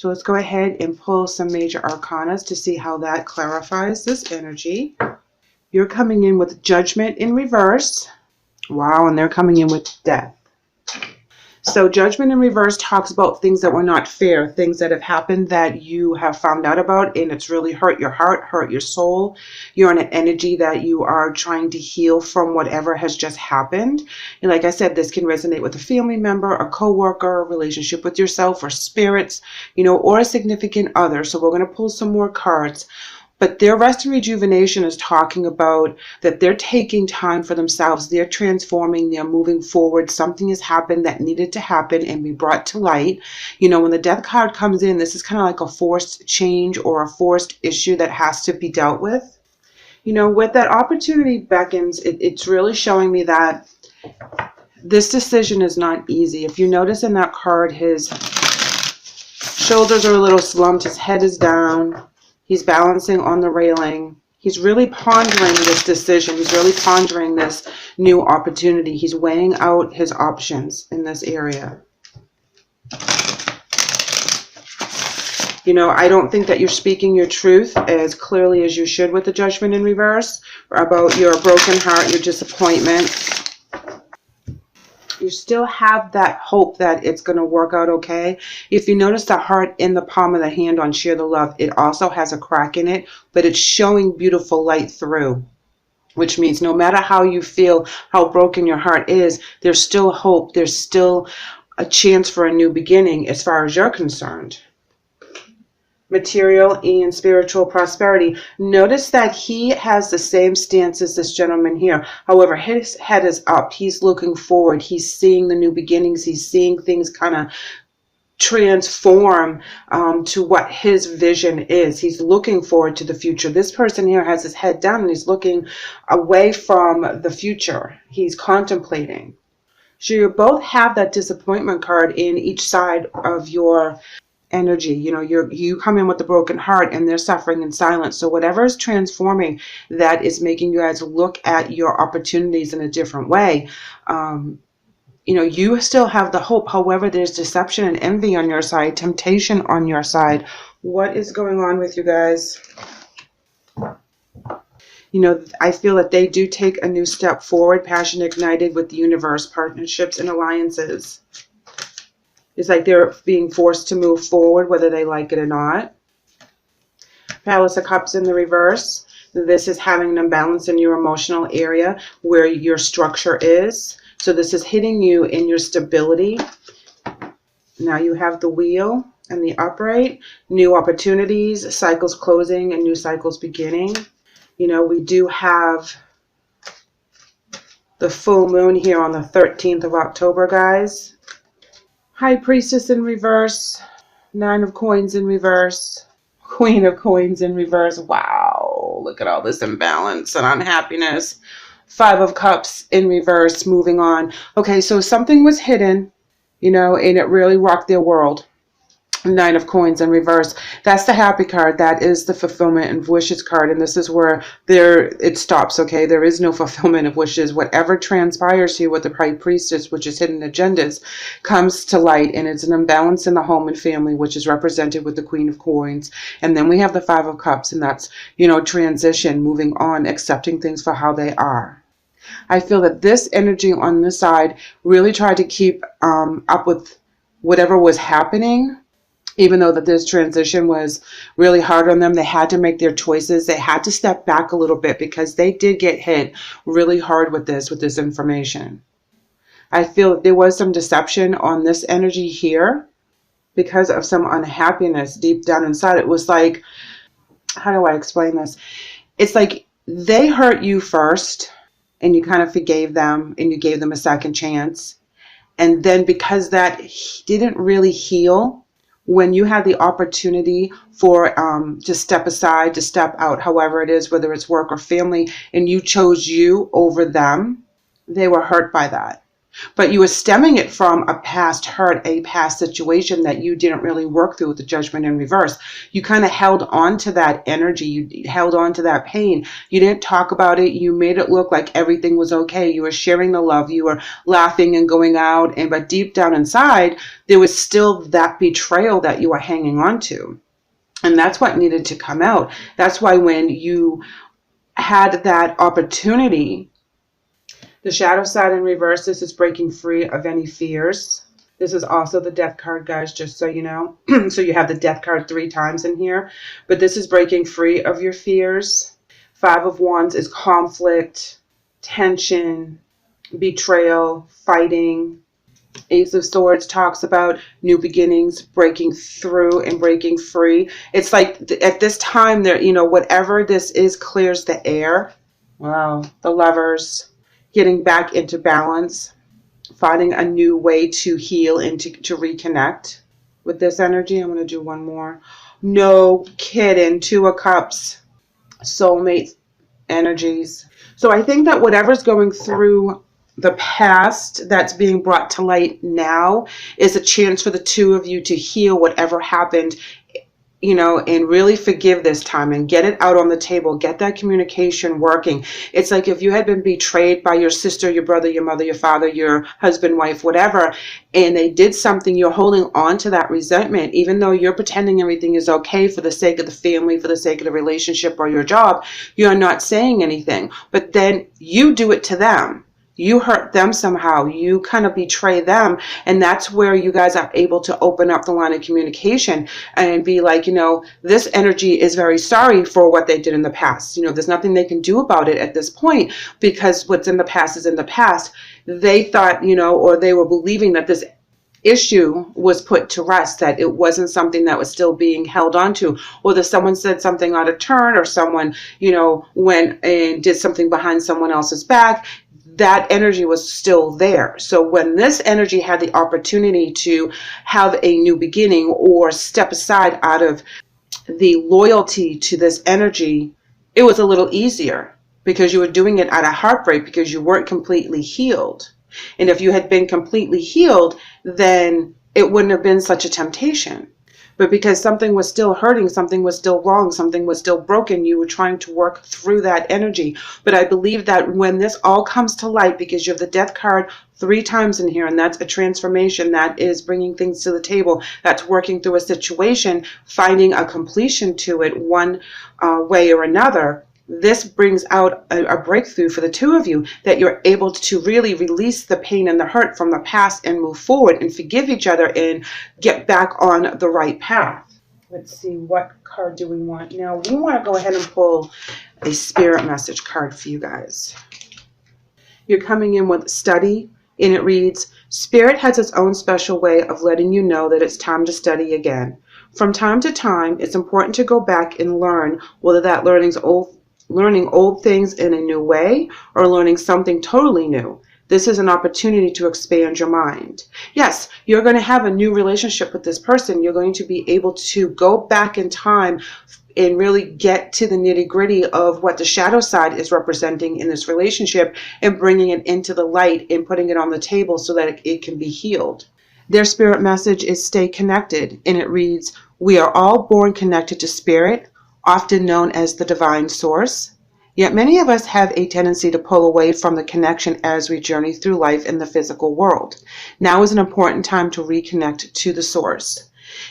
So let's go ahead and pull some major arcanas to see how that clarifies this energy. You're coming in with Judgment in reverse. Wow, and they're coming in with Death. So Judgment in reverse talks about things that were not fair, things that have happened that you have found out about, and it's really hurt your heart, hurt your soul. You're in an energy that you are trying to heal from whatever has just happened. And like I said, this can resonate with a family member, a coworker, a relationship with yourself or spirits, you know, or a significant other. So we're going to pull some more cards. But their rest and rejuvenation is talking about that they're taking time for themselves. They're transforming. They're moving forward. Something has happened that needed to happen and be brought to light. You know, when the Death card comes in, this is kind of like a forced change or a forced issue that has to be dealt with. You know, with that opportunity beckons, it's really showing me that this decision is not easy. If you notice in that card, his shoulders are a little slumped. His head is down. He's balancing on the railing. He's really pondering this decision. He's really pondering this new opportunity. He's weighing out his options in this area. You know, I don't think that you're speaking your truth as clearly as you should with the Judgment in reverse about your broken heart, your disappointment. You still have that hope that it's going to work out okay. If you notice the heart in the palm of the hand on Share the Love, it also has a crack in it, but it's showing beautiful light through, which means no matter how you feel, how broken your heart is, there's still hope. There's still a chance for a new beginning as far as you're concerned. Material and spiritual prosperity. Notice that he has the same stance as this gentleman here. However, his head is up. He's looking forward. He's seeing the new beginnings. He's seeing things kind of transform to what his vision is. He's looking forward to the future. This person here has his head down and he's looking away from the future. He's contemplating. So you both have that disappointment card in each side of your energy. You know, you come in with the broken heart and they're suffering in silence. So whatever is transforming, that is making you guys look at your opportunities in a different way. You know, you still have the hope. However, there's deception and envy on your side, temptation on your side. What is going on with you guys? You know, I feel that they do take a new step forward, passion ignited with the universe, partnerships and alliances. It's like they're being forced to move forward, whether they like it or not. Palace of Cups in the reverse. This is having an imbalance in your emotional area where your structure is. So this is hitting you in your stability. Now you have the Wheel and the Upright. New opportunities, cycles closing and new cycles beginning. You know, we do have the full moon here on the 13th of October, guys. High Priestess in reverse, Nine of Coins in reverse, Queen of Coins in reverse. Wow, look at all this imbalance and unhappiness. Five of Cups in reverse, moving on. Okay, so something was hidden, you know, and it really rocked their world. Nine of Coins in reverse. That's the happy card. That is the fulfillment and wishes card. And this is where it stops, okay? There is no fulfillment of wishes. Whatever transpires here with the High Priestess, which is hidden agendas, comes to light. And it's an imbalance in the home and family, which is represented with the Queen of Coins. And then we have the Five of Cups. And that's, you know, transition, moving on, accepting things for how they are. I feel that this energy on this side really tried to keep up with whatever was happening. Even though that this transition was really hard on them, they had to make their choices. They had to step back a little bit because they did get hit really hard with this information. I feel that there was some deception on this energy here because of some unhappiness deep down inside. It was like, how do I explain this? It's like they hurt you first and you kind of forgave them and you gave them a second chance. And then because that didn't really heal, when you had the opportunity for to step aside, to step out, however it is, whether it's work or family, and you chose you over them, they were hurt by that. But you were stemming it from a past hurt, a past situation that you didn't really work through with the Judgment in reverse. You kind of held on to that energy. You held on to that pain. You didn't talk about it. You made it look like everything was okay. You were sharing the love. You were laughing and going out. But deep down inside, there was still that betrayal that you were hanging on to. And that's what needed to come out. That's why when you had that opportunity, the shadow side in reverse, this is breaking free of any fears. This is also the death card, guys, just so you know. So you have the death card 3 times in here. But this is breaking free of your fears. 5 of Wands is conflict, tension, betrayal, fighting. Ace of Swords talks about new beginnings, breaking through and breaking free. It's like at this time, there, you know, whatever this is clears the air. Wow. The Lovers. Getting back into balance, finding a new way to heal and to reconnect with this energy. I'm going to do one more. No kidding. 2 of Cups, soulmate energies. So I think that whatever's going through the past that's being brought to light now is a chance for the 2 of you to heal whatever happened, you know, and really forgive this time and get it out on the table. Get that communication working. It's like if you had been betrayed by your sister, your brother, your mother, your father, your husband, wife, whatever, and they did something, you're holding on to that resentment, even though you're pretending everything is okay for the sake of the family, for the sake of the relationship or your job. You're not saying anything, but then you do it to them. You hurt them somehow. You kind of betray them. And that's where you guys are able to open up the line of communication and be like, you know, this energy is very sorry for what they did in the past. You know, there's nothing they can do about it at this point because what's in the past is in the past. They thought, you know, or they were believing that this issue was put to rest, that it wasn't something that was still being held on to, or that someone said something out of turn, or someone, you know, went and did something behind someone else's back. That energy was still there. So when this energy had the opportunity to have a new beginning or step aside out of the loyalty to this energy, it was a little easier because you were doing it out of heartbreak because you weren't completely healed. And if you had been completely healed, then it wouldn't have been such a temptation. But because something was still hurting, something was still wrong, something was still broken, you were trying to work through that energy. But I believe that when this all comes to light, because you have the death card 3 times in here, and that's a transformation, that is bringing things to the table, that's working through a situation, finding a completion to it one way or another. This brings out a breakthrough for the 2 of you, that you're able to really release the pain and the hurt from the past and move forward and forgive each other and get back on the right path. Let's see, what card do we want? Now, we want to go ahead and pull a spirit message card for you guys. You're coming in with study, and it reads, Spirit has its own special way of letting you know that it's time to study again. From time to time, it's important to go back and learn, whether that learning old things in a new way or learning something totally new. This is an opportunity to expand your mind. Yes, you're going to have a new relationship with this person. You're going to be able to go back in time and really get to the nitty-gritty of what the shadow side is representing in this relationship and bringing it into the light and putting it on the table so that it can be healed. Their spirit message is stay connected, and it reads, we are all born connected to spirit, often known as the divine source. Yet many of us have a tendency to pull away from the connection as we journey through life in the physical world. Now is an important time to reconnect to the source.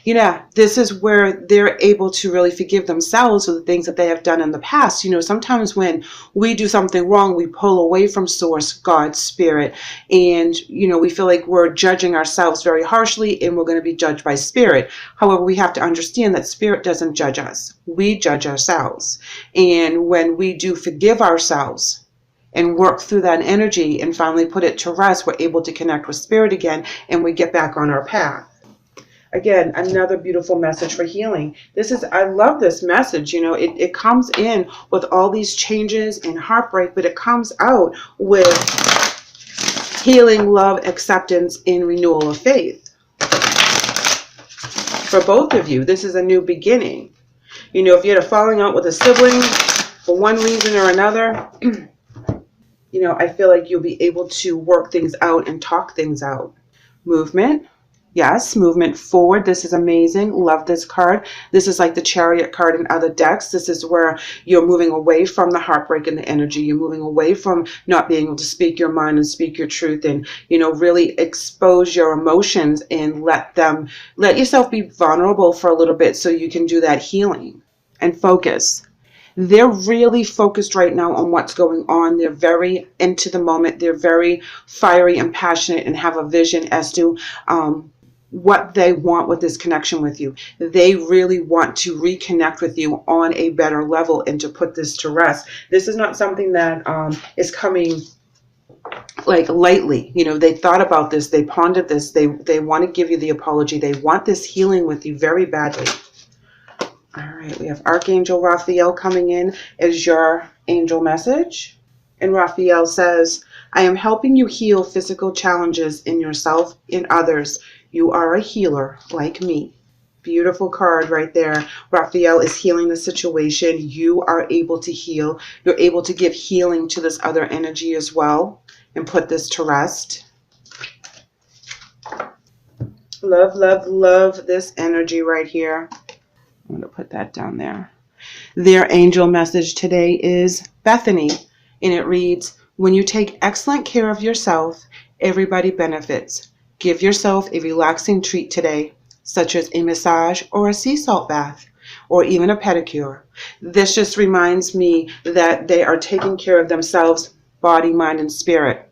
You know, this is where they're able to really forgive themselves for the things that they have done in the past. You know, sometimes when we do something wrong, we pull away from source, God, spirit, and, you know, we feel like we're judging ourselves very harshly and we're going to be judged by spirit. However, we have to understand that spirit doesn't judge us. We judge ourselves. And when we do forgive ourselves and work through that energy and finally put it to rest, we're able to connect with spirit again and we get back on our path. Again, another beautiful message for healing. I love this message. You know, it comes in with all these changes and heartbreak, but it comes out with healing, love, acceptance, and renewal of faith. For both of you, this is a new beginning. You know, if you had a falling out with a sibling for one reason or another, You know, I feel like you'll be able to work things out and talk things out. Movement. Yes, movement forward. This is amazing. Love this card. This is like the Chariot card in other decks. This is where you're moving away from the heartbreak and the energy. You're moving away from not being able to speak your mind and speak your truth, and, you know, really expose your emotions and let yourself be vulnerable for a little bit so you can do that healing and focus. They're really focused right now on what's going on. They're very into the moment. They're very fiery and passionate and have a vision as to what they want with this connection with you. They really want to reconnect with you on a better level and to put this to rest. This is not something that is coming like lightly. You know, they thought about this. They pondered this. They want to give you the apology. They want this healing with you very badly. All right, we have Archangel Raphael coming in as your angel message. And Raphael says, I am helping you heal physical challenges in yourself and others. You are a healer like me. Beautiful card right there. Raphael is healing the situation. You are able to heal. You're able to give healing to this other energy as well and put this to rest. Love, love, love this energy right here. I'm going to put that down there. Their angel message today is Bethany, and it reads, when you take excellent care of yourself, everybody benefits. Give yourself a relaxing treat today, such as a massage or a sea salt bath, or even a pedicure. This just reminds me that they are taking care of themselves, body, mind, and spirit.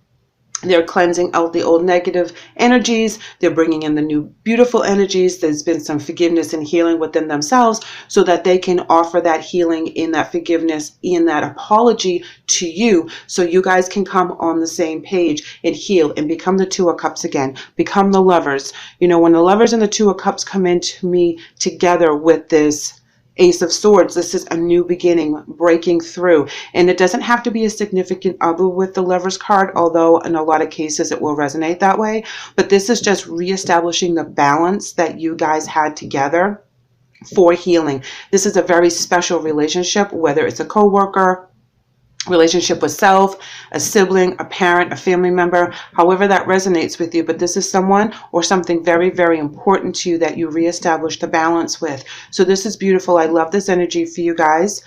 They're cleansing out the old negative energies. They're bringing in the new beautiful energies. There's been some forgiveness and healing within themselves so that they can offer that healing in that forgiveness, in that apology to you, so you guys can come on the same page and heal and become the Two of Cups again. Become the lovers. You know, when the lovers and the Two of Cups come into me together with this Ace of Swords, this is a new beginning, breaking through. And it doesn't have to be a significant other with the Lovers card, although in a lot of cases it will resonate that way. But this is just reestablishing the balance that you guys had together for healing. This is a very special relationship, whether it's a coworker, relationship with self, a sibling, a parent, a family member, however that resonates with you. But this is someone or something very, very important to you that you reestablish the balance with. So this is beautiful. I love this energy for you guys.